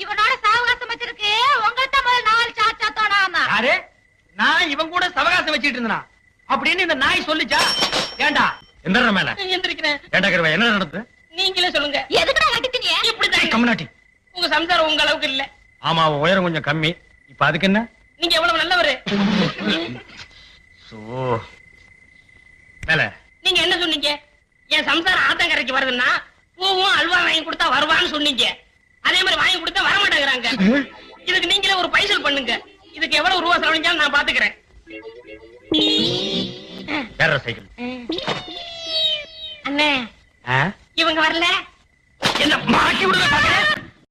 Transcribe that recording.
இவனோட சாவகாசம் வச்சிருக்கு உங்கள்ட்ட முதல்ல 4 சாச்சா தோணாம. யாரு? நான் இவன் கூட சவகாசம் வச்சிட்டு இருந்தனா அப்படின்னு இந்த நாய் சொல்லிச்சா? ஏண்டா எந்திர மேல எந்திரிக்கிறேன். ஏண்டா கருவா என்ன நடந்தது? நீங்களே சொல்லுங்க. எதுக்குடா கட்டிட்டீங்க? இப்படிதான். கம்னாட்டி. உங்க சம்சாரம் உங்க அளவுக்கு இல்ல. ஆமா உயரம் கொஞ்சம் கம்மி. இப்ப அதுக்கு என்ன? நீங்க எவ்வளவு நல்லவரு. சோ மேல நீங்க என்ன சொன்னீங்க? என் சம்சாரம் ஆத்தங்கரைக்கு வருதுன்னா பூவும் அல்வா வாங்கி கொடுத்தா வருவான்னு சொன்னீங்க. அதே மாதிரி வாங்கி கொடுத்தா வர மாட்டேங்கிறாங்க. இதுக்கு நீங்களே ஒரு பைசல் பண்ணுங்க. இதுக்கு எவ்வளவு ரூபா செலவழிஞ்சாலும் நான் பாத்துக்கிறேன். வேற சைக்கிள். அண்ணே இவங்க வரல. என்ன மாட்டி விடுங்க.